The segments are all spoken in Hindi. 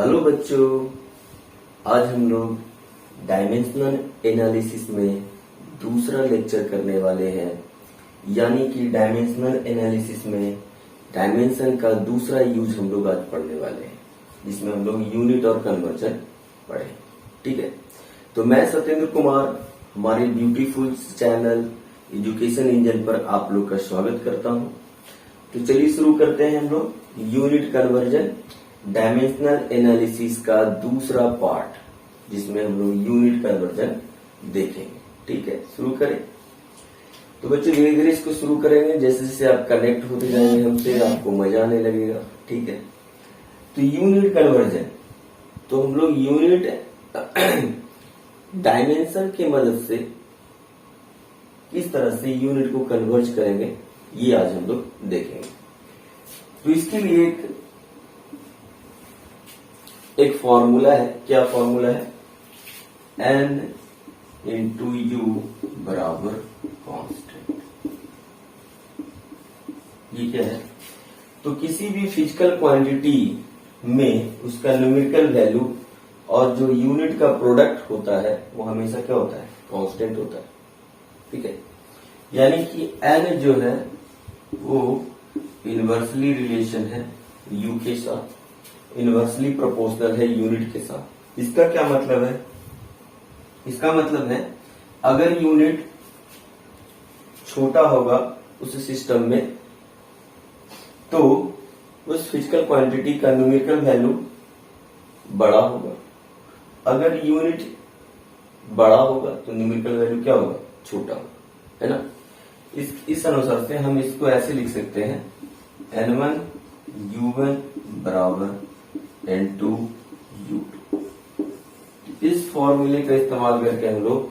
हेलो बच्चों, आज हम लोग डायमेंशनल एनालिसिस में दूसरा लेक्चर करने वाले हैं। यानी कि डायमेंशनल एनालिसिस में डायमेंशन का दूसरा यूज हम लोग आज पढ़ने वाले हैं, जिसमें हम लोग यूनिट और कन्वर्जन पढ़े। ठीक है, तो मैं सत्येंद्र कुमार हमारे ब्यूटीफुल चैनल एजुकेशन इंजन पर आप लोग का स्वागत करता हूं। तो चलिए शुरू करते हैं हम लोग यूनिट कन्वर्जन डायमेंशनल एनालिसिस का दूसरा पार्ट, जिसमें हम लोग यूनिट कन्वर्जन देखेंगे। ठीक है, शुरू करें। तो बच्चों धीरे धीरे इसको शुरू करेंगे, जैसे जैसे आप कनेक्ट होते जाएंगे हमसे आपको मजा आने लगेगा। ठीक है, तो यूनिट कन्वर्जन, तो हम लोग यूनिट डायमेंशन की मदद से किस तरह से यूनिट को कन्वर्ज करेंगे, ये आज हम लोग देखेंगे। तो इसके लिए एक फॉर्मूला है। क्या फॉर्मूला है? n इंटू यू बराबर कांस्टेंट। ये क्या है? तो किसी भी फिजिकल क्वांटिटी में उसका न्यूमेरिकल वैल्यू और जो यूनिट का प्रोडक्ट होता है वो हमेशा क्या होता है? कांस्टेंट होता है। ठीक है, यानी कि n जो है वो इनवर्सली रिलेशन है u के साथ, इनवर्सली प्रोपोर्शनल है यूनिट के साथ। इसका क्या मतलब है? इसका मतलब है अगर यूनिट छोटा होगा उस सिस्टम में तो उस फिजिकल क्वांटिटी का न्यूमेरिकल वैल्यू बड़ा होगा, अगर यूनिट बड़ा होगा तो न्यूमेरिकल वैल्यू क्या होगा? छोटा होगा, है ना। इस अनुसार से हम इसको ऐसे लिख सकते हैं n1 u1 बराबर n2 u2। इस फॉर्मूले का इस्तेमाल करके हम लोग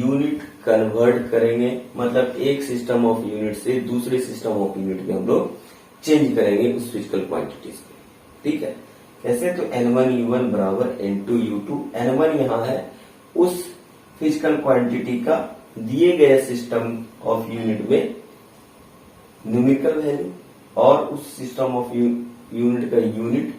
यूनिट कन्वर्ट करेंगे, मतलब एक सिस्टम ऑफ यूनिट से दूसरे सिस्टम ऑफ यूनिट में हम लोग चेंज करेंगे उस फिजिकल क्वांटिटीज को। ठीक है, कैसे? तो n1 u1 बराबर n2 u2। n1 यहाँ है उस फिजिकल क्वांटिटी का दिए गए सिस्टम ऑफ यूनिट में न्यूमेरिकल वैल्यू, और उस सिस्टम ऑफ यूनिट का यूनिट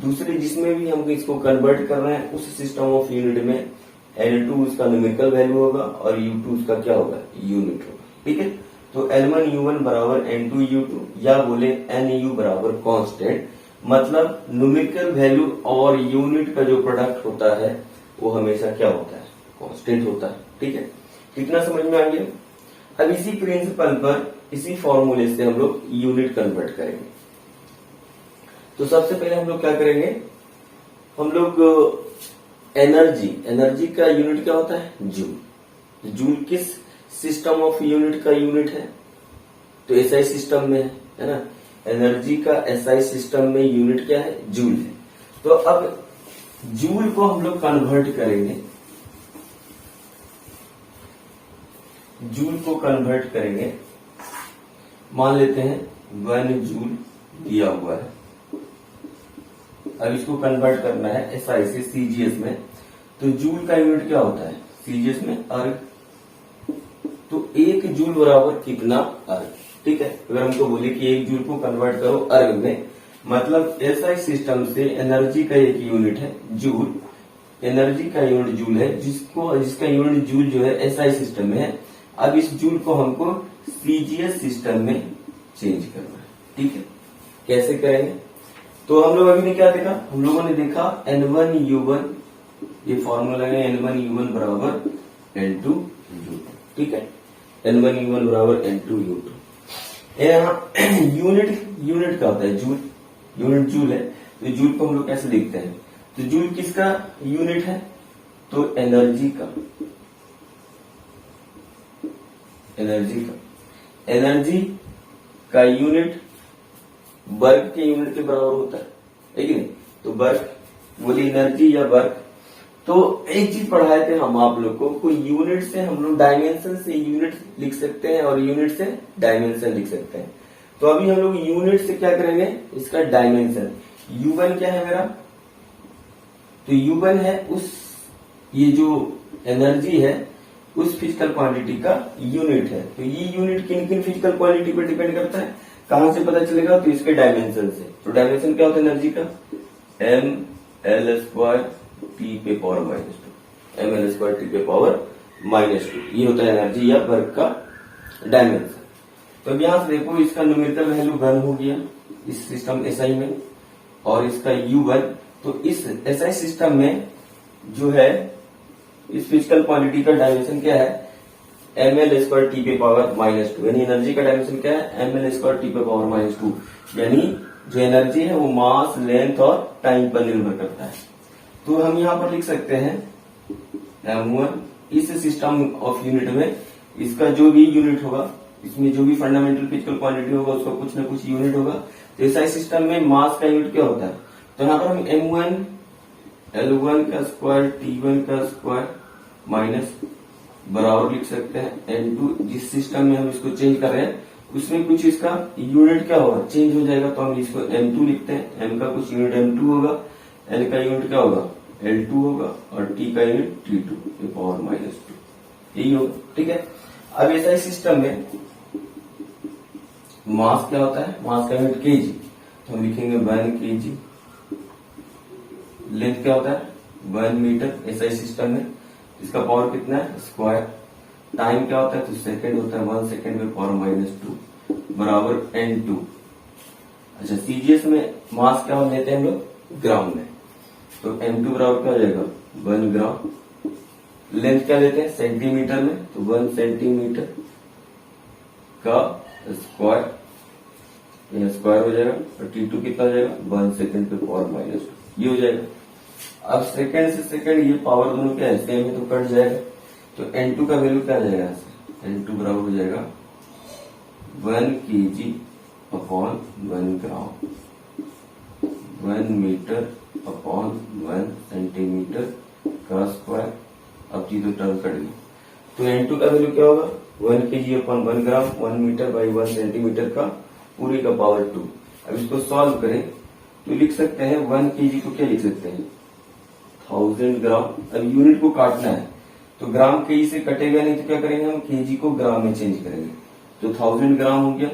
दूसरे जिसमें भी हम इसको कन्वर्ट कर रहे हैं उस सिस्टम ऑफ यूनिट में L2 उसका न्यूमेरिकल वैल्यू होगा और U2 उसका क्या होगा? यूनिट होगा। ठीक है, तो L1 U1 बराबर N2 U2 या बोले NU बराबर कांस्टेंट, मतलब न्यूमेरिकल वैल्यू और यूनिट का जो प्रोडक्ट होता है वो हमेशा क्या होता है? कांस्टेंट होता है। ठीक है, कितना समझ में आ गया? अब इसी प्रिंसिपल पर, इसी फॉर्मूले से हम लोग यूनिट कन्वर्ट करेंगे। तो सबसे पहले हम लोग क्या करेंगे? हम लोग एनर्जी का यूनिट क्या होता है? जूल। जूल किस सिस्टम ऑफ यूनिट का यूनिट है? तो एसआई सिस्टम में है ना। एनर्जी का एसआई सिस्टम में यूनिट क्या है? जूल है। तो अब जूल को हम लोग कन्वर्ट करेंगे, जूल को कन्वर्ट करेंगे। मान लेते हैं 1 जूल दिया हुआ है, अब इसको कन्वर्ट करना है एसआई से सीजीएस में। तो जूल का यूनिट क्या होता है सीजीएस में? अर्ग। तो 1 जूल बराबर कितना? अर्ग। ठीक है, अगर हमको बोले कि 1 जूल को कन्वर्ट करो अर्ग में, मतलब एसआई सिस्टम से एनर्जी का एक यूनिट है जूल, एनर्जी का यूनिट जूल है, जिसका यूनिट जूल जो है एसआई सिस्टम में है। अब इस जूल को हमको सीजीएस सिस्टम में चेंज करना है। ठीक है, कैसे करेंगे? तो हम लोग अभी ने क्या देखा? हम लोगों ने देखा n1 u1, ये फॉर्मूला लगे n1 u1 बराबर n2 u2। ठीक है, n1 u1 बराबर n2 u2। यहाँ यूनिट का होता है जूल, यूनिट जूल है। तो जूल को हम लोग कैसे लिखते हैं? तो जूल किसका यूनिट है? तो एनर्जी का, एनर्जी का यूनिट वर्क के यूनिट के बराबर होता है कि नहीं? तो वर्क बोली एनर्जी या वर्क। तो एक चीज पढ़ाए थे हम आप लोग को, कोई यूनिट से हम लोग डायमेंशन से यूनिट लिख सकते हैं और यूनिट से डायमेंशन लिख सकते हैं। तो अभी हम लोग यूनिट से क्या करेंगे? इसका डायमेंशन। U1 क्या है मेरा? तो U1 है उस, ये जो एनर्जी है उस फिजिकल क्वांटिटी का यूनिट है। तो ये यूनिट किन किन फिजिकल क्वांटिटी पर डिपेंड करता है? कहां से पता चलेगा? तो इसके डायमेंशन से। तो डायमेंशन क्या होता है एनर्जी का? m एल स्क्वायर टी पे पावर -2, ml स्क्वायर टी पे पावर -2, ये होता है एनर्जी या वर्क का डायमेंशन। तो अब यहां से देखो इसका न्यूमेरिकल वैल्यू 1 हो गया इस सिस्टम एसआई में, और इसका U1, तो इस एसआई सिस्टम में जो है इस फिजिकल क्वांटिटी का डायमेंशन क्या है, ml स्क्वायर टी पे पावर -2, यानी एनर्जी का डायमेंशन क्या है, ml स्क्वायर टी पे पावर -2, यानी जो एनर्जी है वो मास, लेंथ और टाइम पर निर्भर करता है। तो हम यहां पर लिख सकते हैं m1, इस सिस्टम ऑफ यूनिट में इसका जो भी यूनिट होगा, इसमें जो भी फंडामेंटल फिजिकल क्वांटिटी होगा उसका कुछ ना कुछ यूनिट होगा। तो एसआई सिस्टम में मास का यूनिट क्या होता है, तो यहाँ पर हम m1 L1 का स्क्वायर T1 का स्क्वायर माइनस बराबर लिख सकते हैं n2, जिस सिस्टम में हम इसको चेंज कर रहे हैं उसमें कुछ इसका यूनिट क्या होगा, चेंज हो जाएगा, तो हम इसको m2 लिखते हैं। m का कुछ यूनिट m2 होगा, l का यूनिट क्या होगा L2 होगा, और t का यूनिट T2 पे पावर -2, यही होगा। ठीक है, अब ऐसा सिस्टम में मास क्या होता है, मास का यूनिट kg, तो हम लिखेंगे 1 kg। लेंथ क्या होता है 1 मीटर ऐसा सिस्टम में, इसका पावर कितना है स्क्वायर। टाइम क्या होता है, तो सेकंड होता है, 1 सेकंड पे पावर -2 बराबर n2। अच्छा, सीजीएस में मास क्या लेते हैं हम लोग ग्राम में, तो m2 बराबर क्या हो जाएगा 1 ग्राम। लेंथ क्या लेते हैं सेंटीमीटर में, तो 1 सेंटीमीटर का स्क्वायर, यह स्क्वायर हो जाएगा, और T2 कितना हो जाएगा 1 सेकंड पे पावर -2, ये हो जाएगा। अब सेकंड से सेकंड ये पावर दोनों क्या है सेम है, तो कट जाएगा, तो n2 का वैल्यू क्या आ जाएगा यहाँ से, n2 बराबर हो जाएगा 1 kg upon 1 gram, 1 metre upon 1 centimetre का स्क्वायर। अब चीजों टर्म कट गई, तो n2 का वैल्यू क्या होगा 1 kg upon 1 gram, 1 metre by 1 centimetre का पूरी का पावर 2। अब इसको सॉल्व करें तो लिख सकते हैं 1 kg को क्या लिख सकते हैं 1000 ग्राम। अब यूनिट को काटना है तो ग्राम केजी से कटेगा नहीं, तो क्या करेंगे हम केजी को ग्राम में चेंज करेंगे, तो 1000 ग्राम हो गया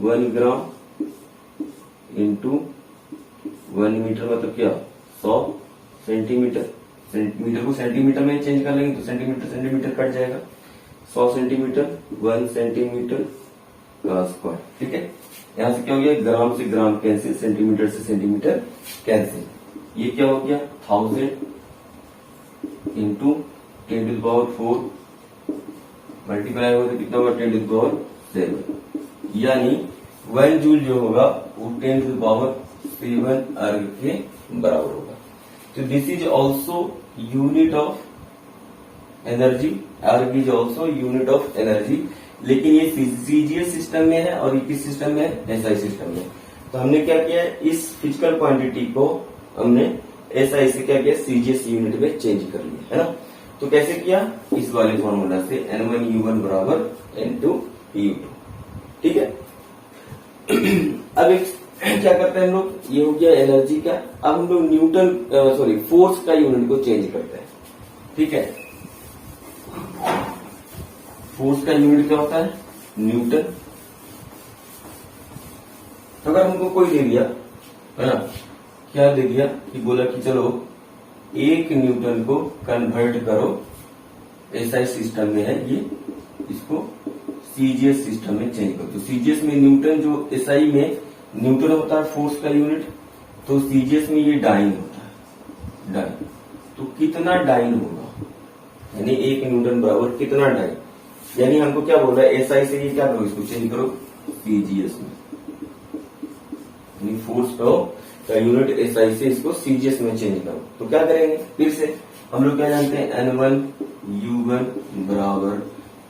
1 ग्राम इंटू 1 मीटर, मतलब क्या 100 सेंटीमीटर। मीटर को सेंटीमीटर में चेंज कर लेंगे तो सेंटीमीटर सेंटीमीटर कट जाएगा, 100 सेंटीमीटर 1 सेंटीमीटर का स्क्वायर। ठीक है, यहां से क्या हो गया ग्राम से ग्राम कैंसिल, सेंटीमीटर से सेंटीमीटर कैंसिल, ये क्या हो गया 1000 into 10 to the power 4 multiply होगा तो कितना होगा 10 टू द पावर 7, यानी 1 जूल जो होगा वो 10 टू द पावर 7 अर्ग के बराबर होगा। तो this is also unit of energy, erg is also unit of energy, लेकिन ये सीजीएस सिस्टम में है और ये किस सिस्टम में है एसआई सिस्टम में। तो हमने क्या किया इस फिजिकल क्वांटिटी को हमने एसआई से क्या किया सीजीएस यूनिट में चेंज कर लिया, है ना। तो कैसे किया इस वाले फॉर्मूला से n1u1 बराबर n2u2। ठीक है, अब एक क्या करते हैं हम लोग, ये हो गया एनर्जी का। अब हम लोग न्यूटन फोर्स का यूनिट को चेंज करते हैं। ठीक है, फोर्स का यूनिट क्या होता है न्यूटन। तो अगर हमको कोई दे दिया है ना, क्या दे दिया कि बोला कि चलो 1 न्यूटन को कन्वर्ट करो, एसआई सिस्टम में है ये, इसको सीजीएस सिस्टम में चेंज करो। तो सीजीएस में न्यूटन, जो एसआई में न्यूटन होता है फोर्स का यूनिट, तो सीजीएस में ये डाइन होता है, डाइन। तो कितना डाइन होगा, यानी 1 न्यूटन बराबर कितना डाइन, यानी हमको क्या बोल रहा है एसआई से ये क्या करो इसको चेंज करो सीजीएस में, यानी फोर्स का यूनिट एसआई से इसको सीजीएस में चेंज करो। तो क्या करेंगे फिर से हम लोग क्या जानते हैं n1u1 बराबर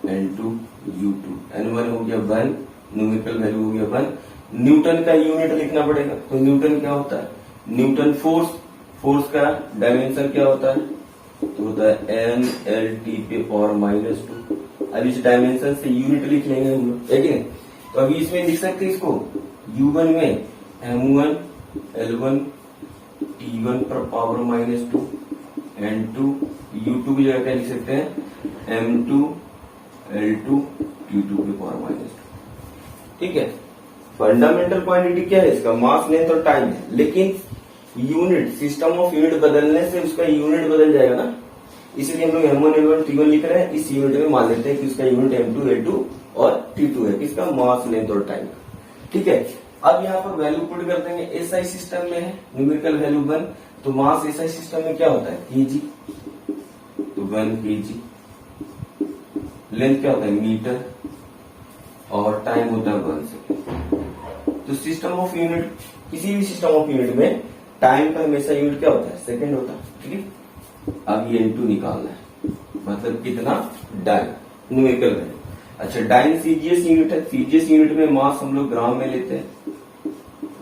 n2u2। n1 हो गया 1, न्यूमेरिकल वैल्यू हो गया 1, न्यूटन का यूनिट लिखना पड़ेगा। तो न्यूटन क्या होता है न्यूटन फोर्स का डायमेंशन क्या होता है, तो होता है NLT पे पावर -2। अब इस डायमेंशन से यूनिट लिख लेंगे हम लोग, है कि नहीं। तो अभी इसमें लिख सकते हैं इसको u1 में m1 L1 T1 पर पावर -2, n2 u2 की जगह क्या लिख सकते हैं m2 L2 T2 पे पावर -2। ठीक है, फंडामेंटल क्वांटिटी क्या है इसका मास, लेंथ और टाइम है, लेकिन यूनिट, सिस्टम ऑफ यूनिट बदलने से उसका यूनिट बदल जाएगा ना, इसलिए हम लोग M1 L1 T1 लिख रहे हैं। इस यूनिट में मान लेते हैं कि उसका यूनिट M2 L2 और T2 है, किसका, मास, लेंथ और टाइम का। ठीक है, अब यहाँ पर वैल्यू पुट कर देंगे। एसआई सिस्टम में है न्यूमेरिकल वैल्यू 1, तो मास एसआई सिस्टम में क्या होता है, केजी, तो 1 केजी। लेंथ क्या होता है, मीटर, और टाइम होता है 1 सेकेंड। तो सिस्टम ऑफ यूनिट, किसी भी सिस्टम ऑफ यूनिट में टाइम का हमेशा यूनिट क्या होता है, सेकेंड होता है। ठीक है, अब ये N2 निकालना है, मतलब कितना, डाइन, न्यूमेरिकल वैल्यू। अच्छा, डाइन सीजीएस यूनिट है, सीजीएस यूनिट में मास हम लोग ग्राम में लेते हैं,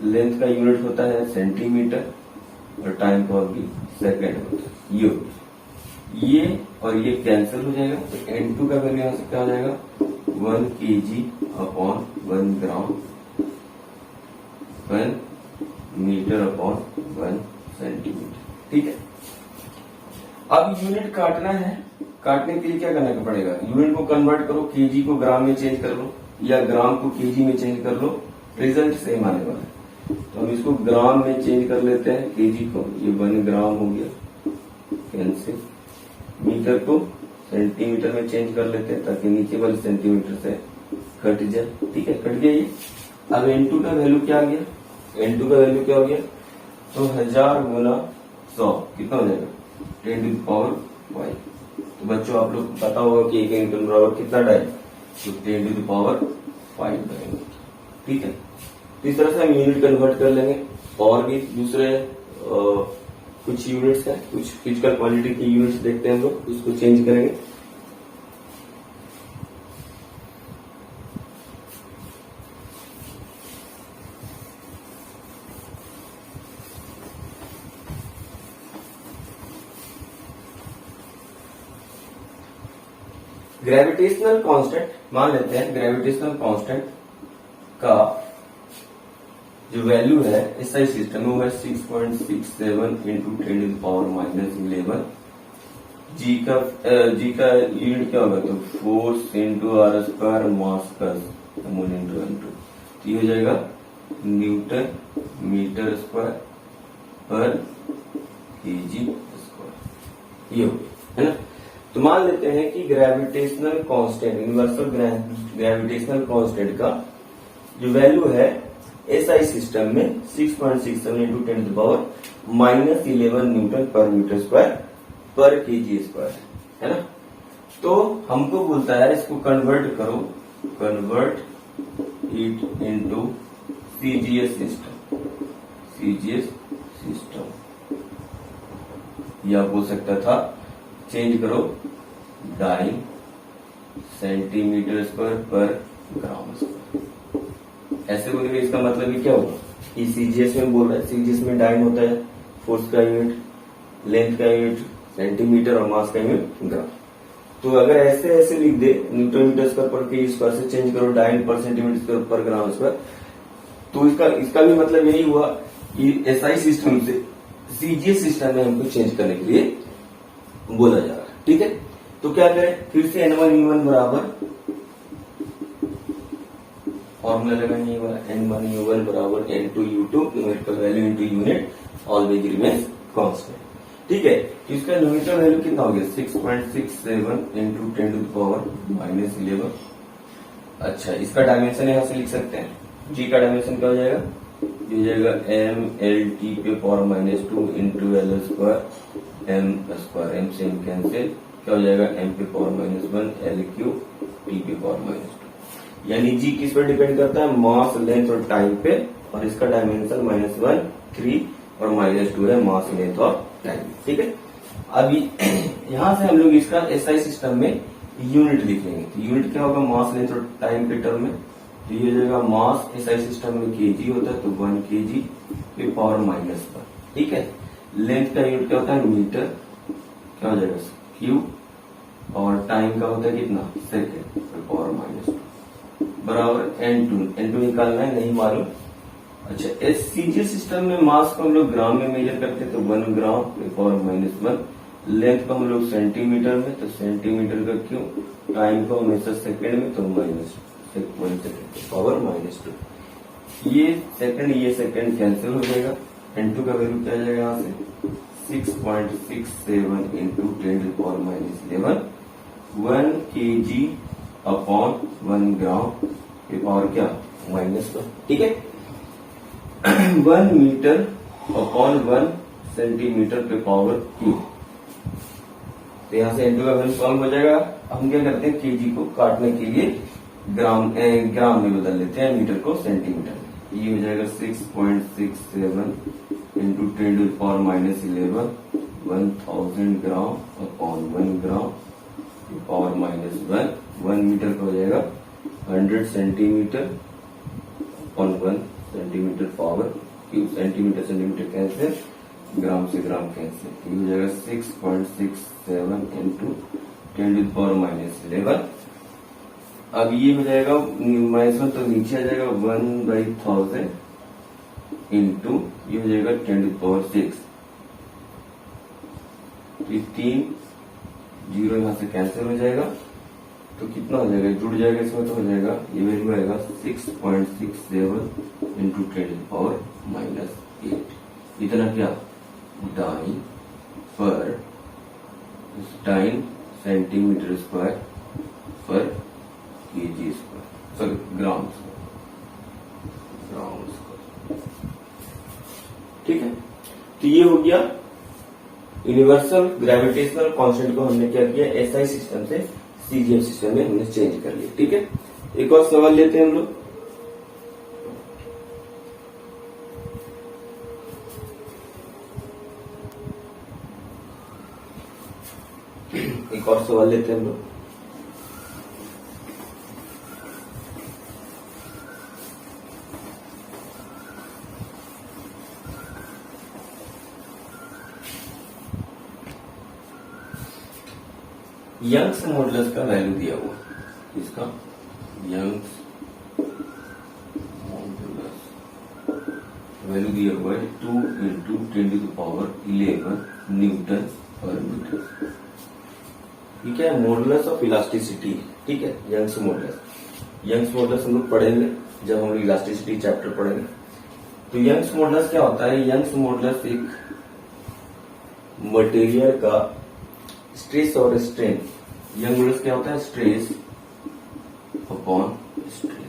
लेंथ का यूनिट होता है सेंटीमीटर, और टाइम का भी सेकेंड होता है। ये और ये कैंसिल हो जाएगा, तो N2 का वैल्यू यहां से क्या हो जाएगा, 1 kg upon 1 gram, 1 metre upon 1 centimetre. ठीक है, अब यूनिट काटना है, काटने के लिए क्या करना पड़ेगा, यूनिट को कन्वर्ट करो, केजी को ग्राम में चेंज कर लो, या ग्राम को केजी में चेंज कर लो, रिजल्ट सेम आने वाला है। तो हम इसको ग्राम में चेंज कर लेते हैं, केजी को, ये 1 ग्राम हो गया, कैंसिल। मीटर को सेंटीमीटर में चेंज कर लेते हैं, ताकि नीचे वाले सेंटीमीटर से कट जाए। ठीक है, कट गया ये। अब N2 का वैल्यू क्या आ गया, N2 का वैल्यू क्या हो गया, तो 1000 गुना 100 कितना हो जाएगा, 10 टू द पावर 5। तो बच्चों आप लोग पता होगा कि 1 न्यूटन बराबर कितना डाइन, तो 10 टू द पावर 5 डाइन। ठीक है, तो इस तरह से हम यूनिट कन्वर्ट कर लेंगे। और भी दूसरे कुछ यूनिट्स है, कुछ फिजिकल क्वांटिटी की यूनिट्स देखते हैं हम लोग, उसको चेंज करेंगे। ग्रेविटेशनल कांस्टेंट मान लेते हैं, ग्रेविटेशनल कांस्टेंट का जो वैल्यू है एसआई सिस्टम में वो है 6.67 into 10 to the power -11। G का यूनिट क्या होगा, तो force into R square mass का मोल इंटू M2, तो ये हो जाएगा न्यूटन मीटर स्क्वायर पर केजी स्क्वायर, ये हो गया, है ना। तो मान लेते हैं कि gravitational constant, universal gravitational constant का जो वैल्यू है एसआई सिस्टम में 6.67 into 10 to the power -11 newton पर मीटर स्क्वायर पर केजी स्क्वायर, है ना। तो हमको बोलता है इसको कन्वर्ट करो, convert it into CGS system, CGS system, या बोल सकता था चेंज करो डाइन सेंटीमीटर स्क्वायर पर ग्राम स्क्वायर। ऐसे बोलेंगे, इसका मतलब ही क्या होगा कि सीजीएस में बोल रहा है, सीजीएस में डाइन होता है फोर्स का यूनिट, लेंथ का यूनिट सेंटीमीटर और मास का यूनिट ग्राम। तो अगर ऐसे ऐसे लिख दे, न्यूटन मीटर स्क्वायर पर केजी स्क्वायर से चेंज करो डाइन पर सेंटीमीटर स्क्वायर पर ग्राम स्क्वायर, तो इसका भी मतलब यही हुआ कि एसआई सिस्टम से सीजीएस सिस्टम में हमको चेंज करने के लिए बोला जा रहा है। ठीक है, तो क्या करें, फिर से N1U1 बराबर फॉर्मूला लगाएंगे, ये वाला N1U1 बराबर N2U2 numerical value into unit always remains constant. ठीक है, तो इसका न्यूमेरिकल वैल्यू कितना हो गया, 6.67 इंटू 10 टू द पावर -11। अच्छा, इसका डायमेंशन यहां से लिख सकते हैं, जी का डायमेंशन क्या हो जाएगा, ये हो जाएगा mLT पे power -2 into L square m square, m से m कैंसिल, क्या हो जाएगा m पे पावर -1 L3 t पे पावर -2। यानी जी किस पर डिपेंड करता है, मास लेंथ और टाइम पे, और इसका डायमेंशन -1 3 और -2 है मास लेंथ और टाइम। ठीक है, अभी यहां से हम लोग इसका एसआई सिस्टम में यूनिट लिख लेंगे। तो यूनिट क्या होगा, मास लेंथ और टाइम के टर्म में, तो ये हो जाएगा मास एसआई सिस्टम में केजी होता है, तो 1 kg पे पावर -1। ठीक है, लेंथ का यूनिट क्या होता है, मीटर, क्या हो जाएगा क्यूब, और टाइम का होता है कितना, सेकेंड पे पावर -2 बराबर N2 निकालना है, नहीं मालूम। अच्छा, सीजीएस सिस्टम में मास को हम लोग ग्राम में मेजर करते हैं, तो 1 ग्राम पे पावर -1। लेंथ को हम लोग सेंटीमीटर में, तो सेंटीमीटर का क्यों, टाइम को हमेशा सेकंड में, तो -1 सेकंड पावर -2। ये सेकंड कैंसिल हो जाएगा, N2 का वैल्यू क्या आ जाएगा यहाँ से 6.67 इंटू 10⁻11 1 kg अपॉन 1 ग्राम के पावर क्या -1, ठीक है। 1 मीटर अपॉन 1 सेंटीमीटर पे पावर क्यूब। तो यहाँ से N2 का वैल्यू सॉल्व हो जाएगा। हम क्या करते हैं केजी को काटने के लिए ग्राम में बदल लेते हैं, मीटर को सेंटीमीटर में। ये हो जाएगा 6.67 into 10⁻11 1000 gram upon 1 gram power -1। 1 metre का हो जाएगा 100 centimetre upon 1 centimetre power cube. Centimetre cancel, gram से ग्राम कैंसिल। ये हो जाएगा 6.67 इंटू 10⁻11। अब ये हो जाएगा -1 तो नीचे आ जाएगा 1/1000 इंटू ये हो जाएगा 10⁻6। तो ये 3 जीरो यहाँ से कैंसिल हो जाएगा, तो कितना हो जाएगा, जुड़ जाएगा इसमें, तो हो जाएगा ये वैल्यू आएगा 6.67 इंटू 10⁻8। इतना क्या डाइन सेंटीमीटर स्क्वायर पर केजी स्क्वायर, सॉरी ग्राम स्क्वायर, ठीक है। तो ये हो गया यूनिवर्सल ग्रेविटेशनल कांस्टेंट को हमने क्या किया, एसआई सिस्टम से सीजीएम सिस्टम में हमने चेंज कर लिया, ठीक है। एक और सवाल लेते हैं हम लोग। एक और सवाल लेते हैं हम लोग। यंग्स मॉडुलस का वैल्यू दिया हुआ, इसका यंग्स मॉडुलस वैल्यू दिया हुआ है 2 इंटू 10⁻11 न्यूटन पर मीटर। ठीक है, मॉडुलस ऑफ इलास्टिसिटी, ठीक है, यंग्स मॉडुलस हम लोग पढ़ेंगे जब हम लोग इलास्टिसिटी चैप्टर पढ़ेंगे। तो यंग्स मॉडुलस क्या होता है, यंग्स मॉडुलस एक मटेरियल का स्ट्रेस और स्ट्रेन, यंग मॉडुलस क्या होता है, स्ट्रेस अपॉन स्ट्रेन।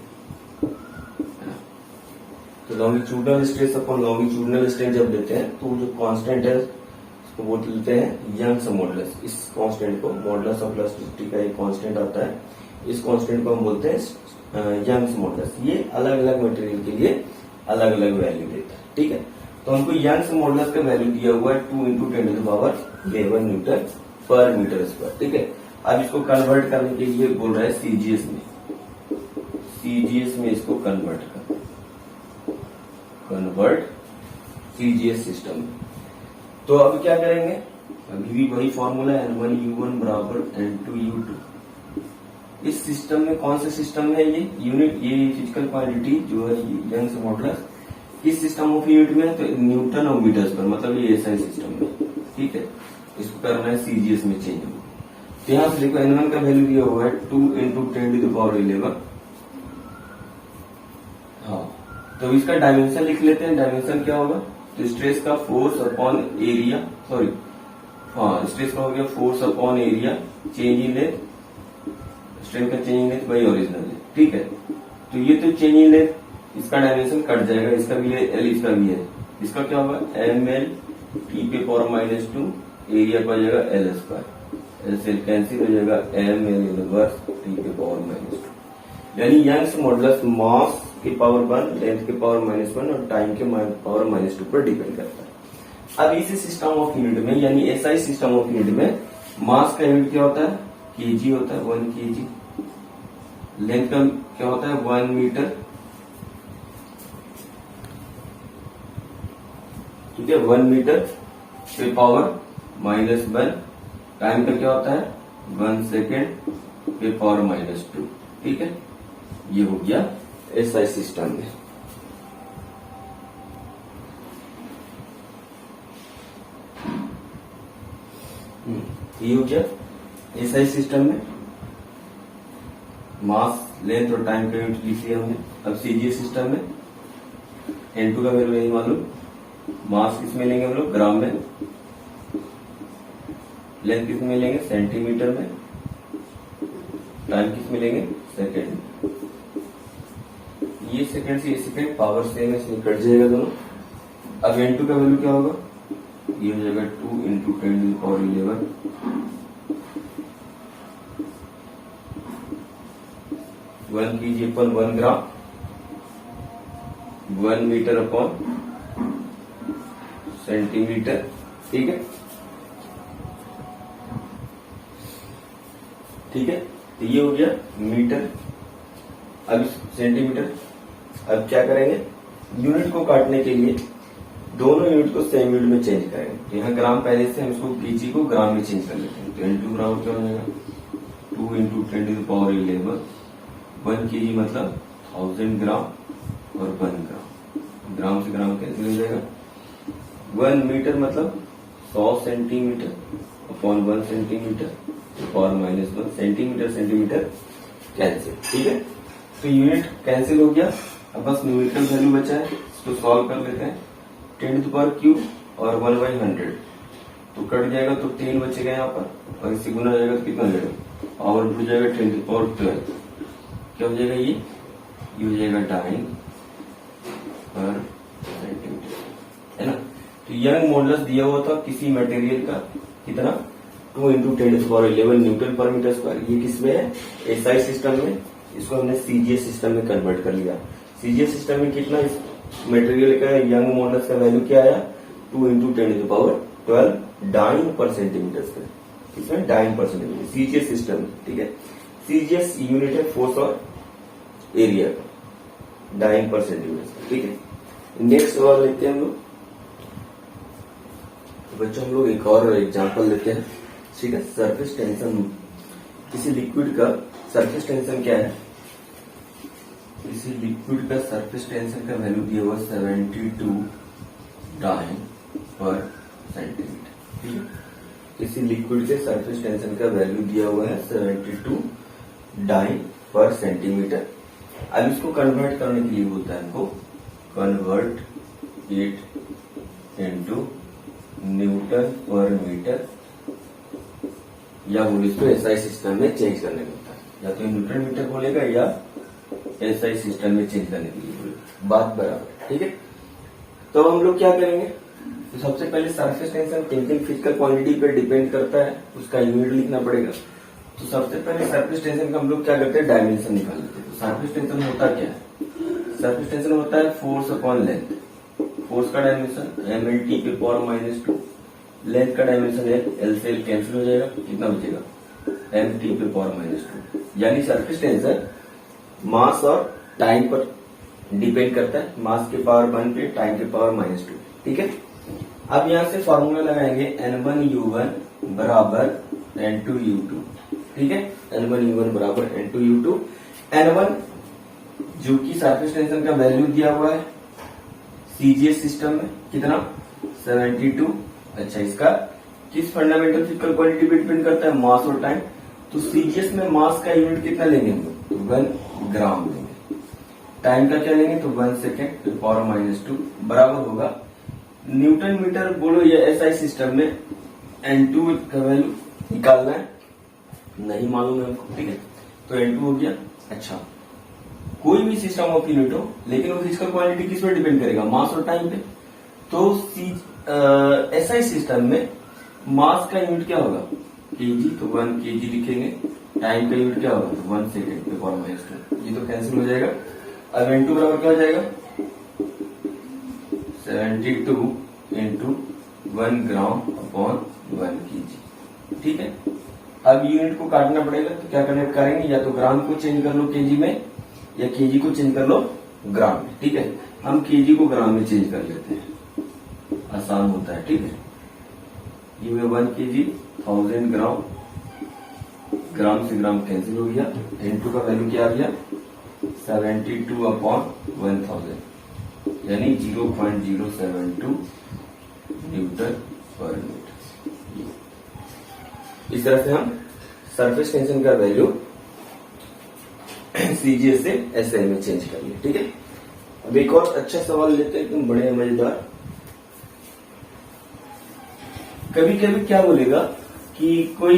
तो longitudinal stress upon longitudinal strain जब देते हैं तो जो कांस्टेंट है उसको बोलते हैं यंग्स मॉडुलस। इस कांस्टेंट को, मॉडुलस ऑफ इलास्टिसिटी का एक कांस्टेंट आता है, इस कांस्टेंट को हम बोलते हैं यंग्स मॉडुलस। ये अलग अलग मटेरियल के लिए अलग अलग वैल्यू देता है, ठीक है। तो हमको यंग्स मॉडुलस का वैल्यू दिया हुआ है 2 इंटू 10⁻11 न्यूटन पर मीटर स्क्वायर, ठीक है। अब इसको कन्वर्ट करने के लिए बोल रहा है सीजीएस में इसको कन्वर्ट सीजीएस सिस्टम में। तो अब क्या करेंगे, अभी भी वही फॉर्मूला है, N1U1 बराबर N2U2। इस सिस्टम में, कौन से सिस्टम है ये यूनिट, ये फिजिकल क्वांटिटी जो है यंग्स मॉडुलस किस सिस्टम ऑफ यूनिट में है, तो न्यूटन और मीटर्स पर, मतलब ये एसआई सिस्टम में, ठीक है। इसको करना है सीजीएस में चेंज होगा। तो यहां से देखो N1 का वैल्यू दिया हुआ है 2 इंटू 10⁻11। हाँ, तो इसका डायमेंशन लिख लेते हैं। डायमेंशन क्या होगा, तो स्ट्रेस का फोर्स अपॉन एरिया, सॉरी हाँ, स्ट्रेस का हो गया force upon area, change in length, strain का चेंज इन लेंथ वही ओरिजिनल है, ठीक है। तो ये तो चेंज इन लेंथ, इसका डायमेंशन कट जाएगा, इसका भी है एल, इसका भी है, इसका क्या होगा ml T⁻², एरिया पर जाएगा एल स्क्वायर, एल से कैंसिल हो जाएगा ml इनवर्स T⁻²। यानी यंग्स मॉडुलस मास के पावर 1, लेंथ के पावर -1 और टाइम के पावर -2 पर डिपेंड करता है। अब इसी सिस्टम ऑफ यूनिट में, यानी एसआई सिस्टम ऑफ यूनिट में मास का यूनिट क्या होता है, केजी होता है, 1 kg। लेंथ का क्या होता है, 1 मीटर, ठीक है, 1 मीटर पे पावर -1। टाइम का क्या होता है, 1 सेकेंड पे पावर -2, ठीक है। ये हो गया एसआई सिस्टम में। ये हो गया एसआई सिस्टम में मास, लेंथ और टाइम का यूनिट लिख लिया हमने। अब सीजीएस सिस्टम में N2 का वैल्यू नहीं मालूम, मास किस में लेंगे हम लोग? ग्राम में। लेंथ किस में लेंगे? सेंटीमीटर में। टाइम किस में लेंगे? सेकेंड में। ये सेकेंड से ये सेकेंड पावर सेम है, इसमें कट जाएगा दोनों। अब N2 का वैल्यू क्या होगा? ये हो जाएगा 2 इंटू 10⁻11 1 kg अपन 1 ग्राम, 1 मीटर अपॉन सेंटीमीटर। ठीक है, ठीक है। तो ये हो गया मीटर, अब सेंटीमीटर। अब क्या करेंगे? यूनिट को काटने के लिए दोनों यूनिट को सेम यूनिट में चेंज करेंगे। तो यहाँ ग्राम पहले से हम इसको केजी को ग्राम में चेंज कर लेते हैं। तो N2 ग्राम क्या हो जाएगा? 2 इंटू 10⁻11 1 kg मतलब 1000 ग्राम और 1 ग्राम। ग्राम से ग्राम कैंसिल हो जाएगा। 1 मीटर मतलब 100 centimetre upon 1 centimetre power -1 centimetre. Centimetre cancel. ठीक है, तो यूनिट कैंसिल हो गया। अब बस न्यूमेरिकल वैल्यू बचा है, इसको सॉल्व कर लेते हैं। 10³ और 1/100 तो कट जाएगा, तो 10 बचेगा यहाँ पर, और इससे गुना जाएगा तो कितना हो जाएगा? पावर जुड़ जाएगा 10⁻12। क्या हो जाएगा? ये हो जाएगा डाइन पर सेंटीमीटर, है ना। तो यंग मॉडुलस दिया हुआ था किसी मटेरियल का, कितना? 2 इंटू 10⁻11 न्यूटन पर मीटर स्क्वायर। ये किसमें है? एसआई सिस्टम में। इसको हमने सीजीएस सिस्टम में कन्वर्ट कर लिया। सीजीएस सिस्टम में कितना इस मटेरियल का यंग मॉडुलस का वैल्यू क्या आया? 2 इंटू 10⁻12 डाइन पर सेंटीमीटर स्क्वायर। इसमें डाइन पर सेंटीमीटर सीजीएस सिस्टम में। ठीक है, सीजीएस यूनिट है फोर्स और एरिया का, डाइन पर सेंटीमीटर। ठीक है, नेक्स्ट सवाल लेते हैं हम लोग। बच्चों हम लोग एक और एग्जांपल लेते हैं। ठीक है, सरफेस टेंशन। किसी लिक्विड का सरफेस टेंशन क्या है? किसी लिक्विड का सरफेस टेंशन का वैल्यू दिया हुआ 72 डाइन पर सेंटीमीटर। ठीक है, किसी लिक्विड के सरफेस टेंशन का वैल्यू दिया हुआ है 72 डाइन पर सेंटीमीटर। अब इसको कन्वर्ट करने के लिए बोलता है हमको कन्वर्ट इट इनटू न्यूटन पर मीटर, या बोले इसको एसआई सिस्टम में चेंज करने को होता है। या तो न्यूटन मीटर बोलेगा या एसआई सिस्टम में चेंज करने के लिए बोलेगा, बात बराबर। ठीक है, तो हम लोग क्या करेंगे? तो सबसे पहले सरफेस टेंशन किन किन फिजिकल क्वांटिटी पे डिपेंड करता है, उसका यूनिट लिखना पड़ेगा। तो सबसे पहले सरफेस टेंशन का हम लोग क्या करते हैं? डायमेंशन निकाल लेते हैं। तो सरफेस टेंशन होता क्या है? सरफेस टेंशन होता है फोर्स अपॉन लेंथ। फोर्स का डायमेंशन mLT/-2, लेंथ का डायमेंशन है L से L कैंसिल हो जाएगा, कितना बचेगा? mT/-2। यानी सरफेस टेंशन मास और टाइम पर डिपेंड करता है। मास के पावर 1 पे, टाइम के पावर -2। ठीक है, अब यहां से फॉर्मूला लगाएंगे N1U1 बराबर N2U2। ठीक है, N1U1 बराबर N2U2। N1 जो कि सरफेस टेंशन का वैल्यू दिया हुआ है सीजीएस सिस्टम में, कितना? 72। अच्छा, इसका किस फंडामेंटल फिजिकल क्वांटिटी पे डिपेंड करता है? मास और टाइम। तो सीजीएस में मास का यूनिट कितना लेंगे हम लोग? तो 1 ग्राम लेंगे। टाइम का क्या लेंगे? तो 1 सेकेंड पावर -2 बराबर होगा न्यूटन मीटर बोलो या एसआई सिस्टम में N2 का वैल्यू निकालना है, नहीं मालूम है हमको। ठीक है, तो N2 हो गया। अच्छा, कोई भी सिस्टम ऑफ यूनिट हो, लेकिन वो फिजिकल क्वांटिटी किस पे डिपेंड करेगा? मास और टाइम पे। तो एसआई सिस्टम में मास का यूनिट क्या होगा? केजी, तो 1 kg लिखेंगे। टाइम का यूनिट क्या होगा? तो 1 सेकेंड पे पावर -2। ये तो कैंसिल हो जाएगा। अब N2 बराबर क्या हो जाएगा? 72 इंटू 1 ग्राम अपॉन 1 kg। ठीक है, अब यूनिट को काटना पड़ेगा, तो क्या करने करेंगे? या तो ग्राम को चेंज कर लो केजी में, या केजी को चेंज कर लो ग्राम में। ठीक है, हम केजी को ग्राम में चेंज कर लेते हैं, आसान होता है। ठीक है, ये 1 kg 1000 ग्राम, ग्राम से ग्राम कैंसिल हो गया। N2 का वैल्यू क्या आ गया? 72 अपॉन 1000, यानी 0.072 न्यूटन पर मीटर। इस तरह से हम सरफेस टेंशन का वैल्यू सीजीएस से एसआई में चेंज कर लिया। ठीक है, अब एक और अच्छा सवाल लेते हैं, एकदम बड़े मजेदार। कभी कभी क्या बोलेगा कि कोई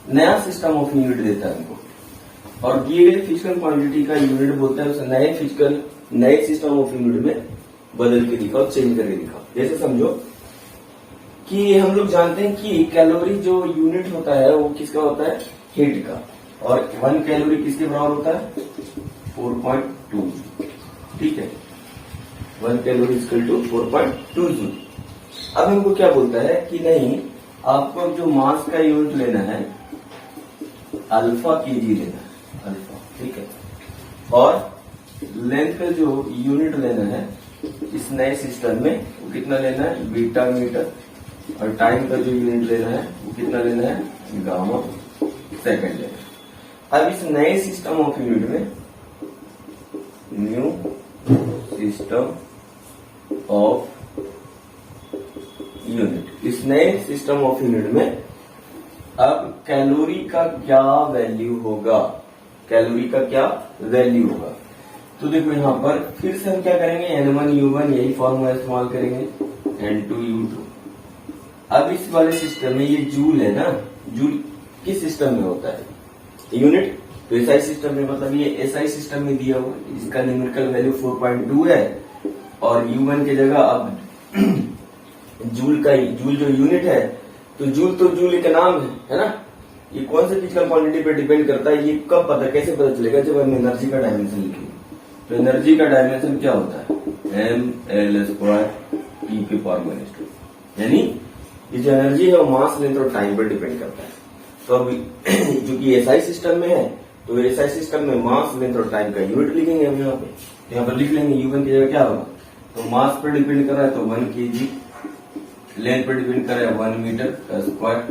नया सिस्टम ऑफ यूनिट देता है हमको और दिए गए फिजिकल क्वांटिटी का यूनिट बोलता है उसे नए सिस्टम ऑफ यूनिट में बदल के दिखाओ, चेंज करके दिखाओ। जैसे समझो कि हम लोग जानते हैं कि कैलोरी जो यूनिट होता है वो किसका होता है, हीट का, और 1 कैलोरी किसके बराबर होता है, 4.2। ठीक है, 1 कैलोरी इक्वल टू 4.2 जूल। अब हमको क्या बोलता है कि नहीं, आपको जो मास का यूनिट लेना है अल्फा केजी लेना है, अल्फा। ठीक है, और लेंथ का जो यूनिट लेना है इस नए सिस्टम में वो कितना लेना है, बीटा मीटर, और टाइम का जो यूनिट लेना है वो कितना लेना है, गामा सेकंड लेना है। अब इस नए सिस्टम ऑफ यूनिट में, न्यू सिस्टम ऑफ यूनिट, इस नए सिस्टम ऑफ यूनिट में अब कैलोरी का क्या वैल्यू होगा, कैलोरी का क्या वैल्यू होगा। तो देखो यहाँ पर फिर से हम क्या करेंगे, N1U1 यही फॉर्मूला इस्तेमाल करेंगे, N2U2। अब इस वाले सिस्टम में ये जूल है ना, जूल किस सिस्टम में होता है, यूनिट, तो एसआई सिस्टम में, मतलब ये एसआई सिस्टम में दिया हुआ है, इसका न्यूमेरिकल वैल्यू 4.2 है, और U1 की जगह अब जूल जो यूनिट है, तो जूल एक नाम है ना। ये कौन से फिजिकल क्वांटिटी पे डिपेंड करता है, ये कब पता, कैसे पता चलेगा, जब हम एनर्जी का डायमेंशन लिखेंगे। तो एनर्जी का डायमेंशन क्या होता है, mL² T⁻², यानी ये जो एनर्जी है वो मास, लेंथ और टाइम पर डिपेंड करता है। तो अब जो कि एसआई सिस्टम में है, तो एसआई सिस्टम में मास, लेंथ और टाइम का यूनिट लिखेंगे हम यहाँ पे, तो यहाँ पर लिख लेंगे U1 की जगह क्या होगा, तो मास पर डिपेंड कर रहा है तो 1 kg, लेंथ पर डिपेंड कर रहा है 1 मीटर का स्क्वायर,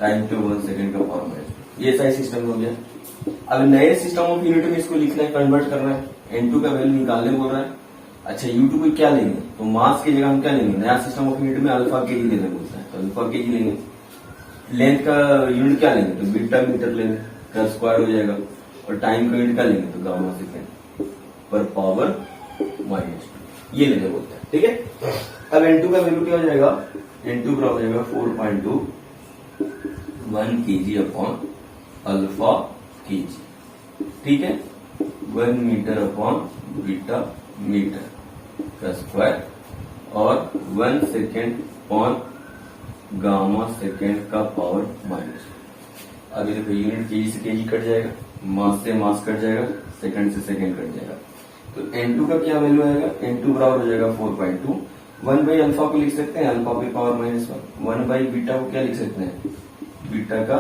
टाइम पे 1 सेकंड का फॉर्मूला। ये एसआई सिस्टम हो गया। अब नए सिस्टम ऑफ यूनिट में इसको लिखना है, कन्वर्ट करना है, N2 का वैल्यू निकालने बोल रहा है। अच्छा, U2 को क्या लेंगे, तो मास की जगह हम क्या लेंगे, नया सिस्टम ऑफ यूनिट में अल्फा केजी लेना बोलता है, तो अल्फा केजी लेंगे। लेंथ का यूनिट क्या लेंगे, तो बीटा मीटर लेंगे, का स्क्वायर हो जाएगा, और टाइम का यूनिट क्या लेंगे, तो गामा सेकंड पर पावर -2, ये लेने बोलता है। ठीक है, अब N2 का वैल्यू क्या हो जाएगा, N2 बराबर हो जाएगा 4.2 1 kg अपॉन अल्फा केजी। ठीक है, 1 मीटर अपॉन बीटा मीटर का स्क्वायर, और 1 सेकेंड अपॉन गामा सेकेंड का पावर -2। अभी देखो यूनिट केजी से केजी कट जाएगा, मास से मास कट जाएगा, सेकंड से सेकंड कट जाएगा। तो N2 का क्या वैल्यू आएगा, N2 बराबर हो जाएगा 4.2, 1 बाई अल्फा को लिख सकते हैं, अल्फा पे पावर -1, 1 बाई बीटा को क्या लिख सकते हैं, बीटा का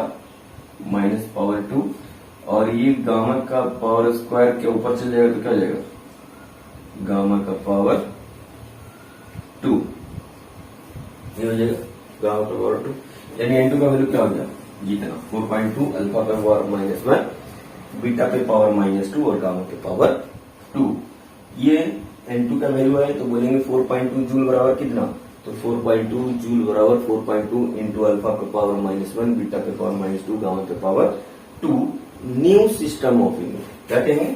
-2, और ये गामा का पावर स्क्वायर के ऊपर चल जाएगा तो क्या हो जाएगा, गामा का पावर 2, ये हो जाएगा गामा का पावर 2, यानी N2 का वैल्यू क्या हो गया, जितना 4.2, अल्फा पे पावर -1, बीटा पे पावर -2 और गामा पे पावर 2। ये N2 का वैल्यू है, तो बोलेंगे 4.2 जूल बराबर कितना, तो 4.2 जूल बराबर 4.2 इंटू अल्फा पे पावर -1, बीटा पे पावर -2, गामा पे power 2। New system of unit, क्या कहेंगे,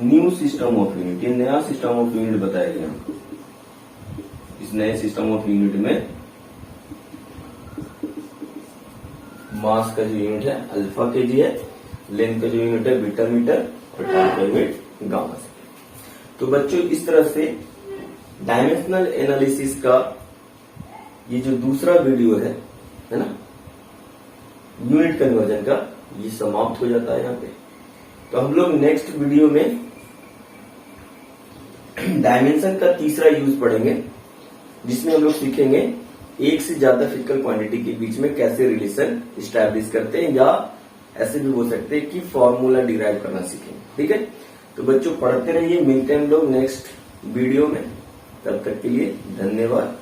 न्यू सिस्टम ऑफ यूनिट, ये नया सिस्टम ऑफ यूनिट बताया गया हमको। इस नए सिस्टम ऑफ यूनिट में मास का जो यूनिट है अल्फा केजी है, लेंथ का जो यूनिट है बीटा मीटर, और टाइम का यूनिट गामा से। तो बच्चों इस तरह से डायमेंशनल एनालिसिस का ये जो दूसरा वीडियो है ना, यूनिट कन्वर्जन का, ये समाप्त हो जाता है यहाँ पे। तो हम लोग नेक्स्ट वीडियो में डायमेंशन का तीसरा यूज पढ़ेंगे, जिसमें हम लोग सीखेंगे एक से ज्यादा फिजिकल क्वांटिटी के बीच में कैसे रिलेशन स्टैब्लिश करते हैं, या ऐसे भी बोल सकते हैं कि फॉर्मूला डिराइव करना सीखेंगे। ठीक है, तो बच्चों पढ़ते रहिए, मिलते हैं हम लोग नेक्स्ट वीडियो में, तब तक के लिए धन्यवाद।